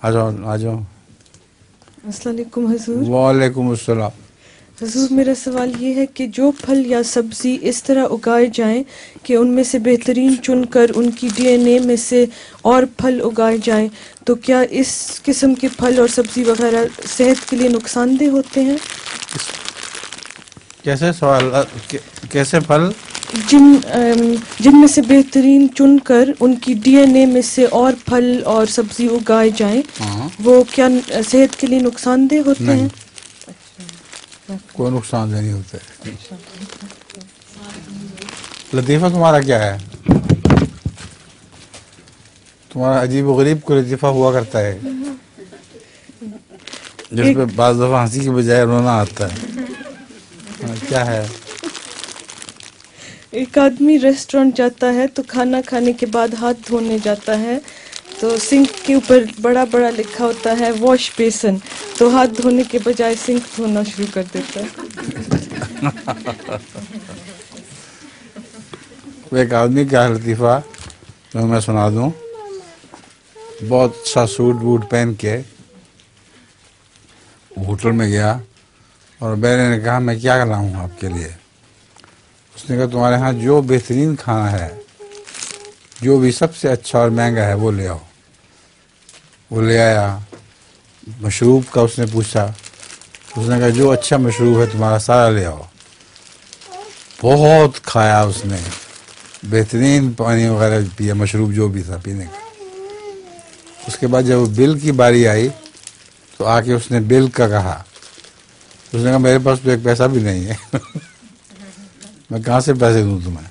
आ जाओ आ जाओ। अस्सलाम वालेकुम हुजूर। वालेकुम अस्सलाम। हुजूर, मेरा सवाल ये है कि जो फल या सब्ज़ी इस तरह उगाए जाएं कि उनमें से बेहतरीन चुनकर उनकी डीएनए में से और फल उगाए जाएं, तो क्या इस किस्म के फल और सब्ज़ी वगैरह सेहत के लिए नुकसानदेह होते हैं? कैसे सवाल कैसे फल? जिनमें से बेहतरीन चुनकर उनकी डीएनए में से और फल और सब्ज़ी उगाए जाएं, हाँ। वो क्या सेहत के लिए नुकसानदेह होते नहीं, हैं? कोई नुकसान नहीं होता है। लतीफ़ा तुम्हारा क्या है? तुम्हारा अजीब व गरीब को लतीफ़ा हुआ करता है जिसपे बाज़ दफ़ा हंसी की बजाय रोना आता है। क्या है? एक आदमी रेस्टोरेंट जाता है तो खाना खाने के बाद हाथ धोने जाता है, तो सिंक के ऊपर बड़ा बड़ा लिखा होता है वॉश बेसन, तो हाथ धोने के बजाय सिंक धोना शुरू कर देता है। एक आदमी क्या लतीफ़ा जो मैं सुना दूं। बहुत अच्छा सूट बूट पहन के होटल में गया और मैंने ने कहा मैं क्या लाऊं आपके लिए। उसने कहा तुम्हारे यहाँ जो बेहतरीन खाना है, जो भी सबसे अच्छा और महंगा है वो ले आओ। वो ले आया। मशरूब का उसने पूछा, उसने कहा जो अच्छा मशरूब है तुम्हारा सारा ले आओ। बहुत खाया उसने, बेहतरीन पानी वगैरह पिया, मशरूब जो भी था पीने का। उसके बाद जब बिल की बारी आई तो आके उसने बिल का कहा। उसने कहा मेरे पास तो एक पैसा भी नहीं है मैं कहाँ से पैसे दूँ तुम्हें।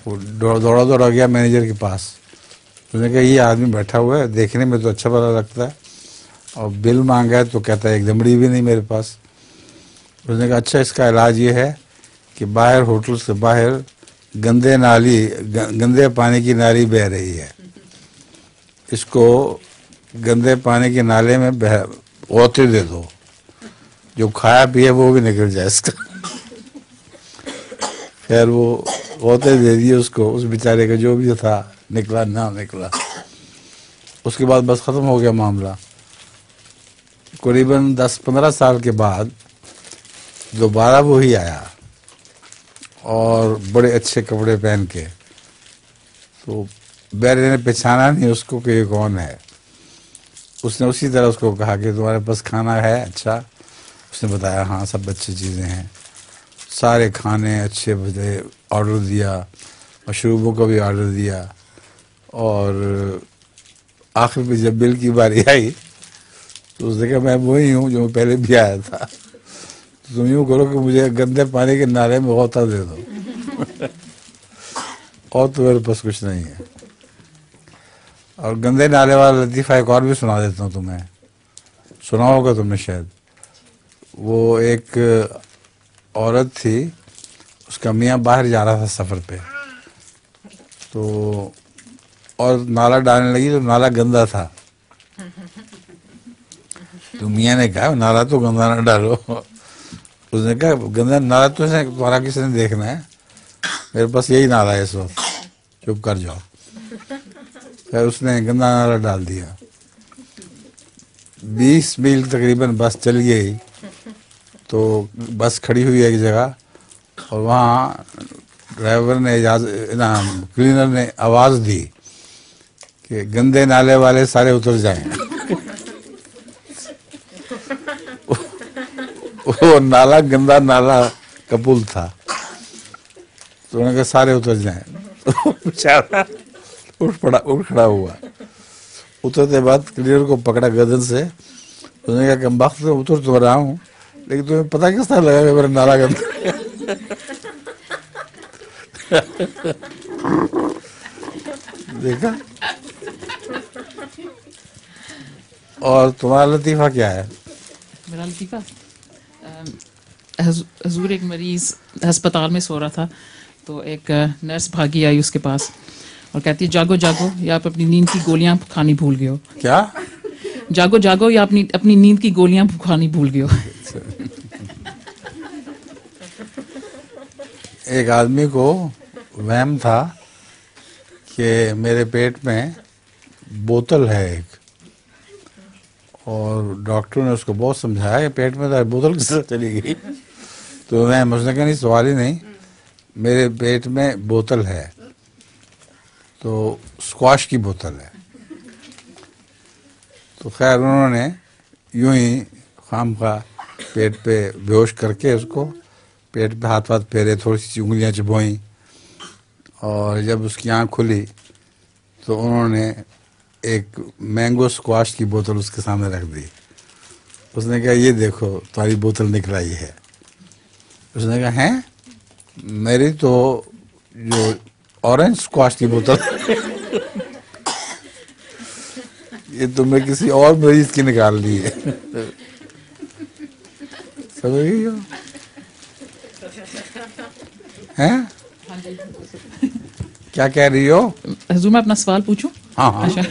वो दौड़ा दौड़ा गया मैनेजर के पास। उसने कहा ये आदमी बैठा हुआ है, देखने में तो अच्छा भला लगता है, और बिल मांगा है तो कहता है एक दमड़ी भी नहीं मेरे पास। उसने कहा अच्छा, इसका इलाज ये है कि बाहर होटल से बाहर गंदे पानी की नाली बह रही है, इसको गंदे पानी के नाले में औते दे दो, जो खाया पिया वो भी निकल जाए इसका। खैर वो औते दे दिए उसको, उस बेचारे का जो भी था निकला ना निकला। उसके बाद बस ख़त्म हो गया मामला। करीबन 10-15 साल के बाद दोबारा वो ही आया और बड़े अच्छे कपड़े पहन के। तो बैरे ने पहचाना नहीं उसको कि ये कौन है। उसने उसी तरह उसको कहा कि तुम्हारे पास खाना है अच्छा। उसने बताया हाँ सब अच्छी चीज़ें हैं, सारे खाने अच्छे बजे ऑर्डर दिया, मशरूबों का भी ऑर्डर दिया। और आखिर में जब बिल की बारी आई तो उसने कहा मैं वही हूँ जो पहले भी आया था, तो तुम यूँ करो कि मुझे गंदे पानी के नाले में गोता दे दो और तो मेरे पास कुछ नहीं है। और गंदे नाले वाला लतीफ़ा एक और भी सुना देता हूँ तुम्हें, सुना होगा तुमने शायद। वो एक औरत थी, उसका मियाँ बाहर जा रहा था सफ़र पे, तो और नाला डालने लगी तो नाला गंदा था। तो मियाँ ने कहा नाला तो गंदा ना डालो। उसने कहा गंदा नाला तो तुम्हारा किसी ने देखना है, मेरे पास यही नाला है इस वक्त, चुप कर जाओ। फिर उसने गंदा नाला डाल दिया। 20 मील तकरीबन बस चल गई तो बस खड़ी हुई एक जगह, और वहाँ ड्राइवर ने क्लीनर ने आवाज़ दी कि गंदे नाले वाले सारे उतर जाएं। वो नाला गंदा नाला का पुल था, तो उन्होंने कहा सारे उतर जाएं। तो बेचारा उठ खड़ा हुआ। उतरते बाद क्लीनर को पकड़ा गर्दन से। उसने कहा कम वक्त तो उतर तो रहा हूँ, लेकिन तुम्हें पता किस तरह लगा कि मेरा नाला गंदा देखा। और तुम्हारा लतीफ़ा क्या है? मेरा लतीफ़ा, हजूर एक मरीज़ अस्पताल में सो रहा था, तो एक नर्स भागी आई उसके पास और कहती है जागो जागो, या आप अपनी नींद की गोलियां खानी भूल गए हो। क्या? जागो जागो, या अपनी नींद की गोलियां खानी भूल गए हो। एक आदमी को वहम था कि मेरे पेट में बोतल है एक, और डॉक्टर ने उसको बहुत समझाया कि पेट में तो बोतल किस तरह चली गई। तो मैं मुझने कहा नहीं, सवाल ही नहीं, मेरे पेट में बोतल है, तो स्क्वाश की बोतल है। तो खैर उन्होंने यूं ही खामखा पेट पे बेहोश करके उसको पेट पे हाथ फेरे, थोड़ी सी उंगलियां चबोई, और जब उसकी आँख खुली तो उन्होंने एक मैंगो स्क्वाश की बोतल उसके सामने रख दी। उसने कहा ये देखो तुम्हारी बोतल निकल आई है। उसने कहा हैं, मेरी तो जो ऑरेंज स्क्वाश की बोतल ये तुमने किसी और मरीज की निकाल ली है। समझ गई हो? हैं? क्या कह रही हो? हजूर मैं अपना सवाल पूछूं? हाँ हाँ। अच्छा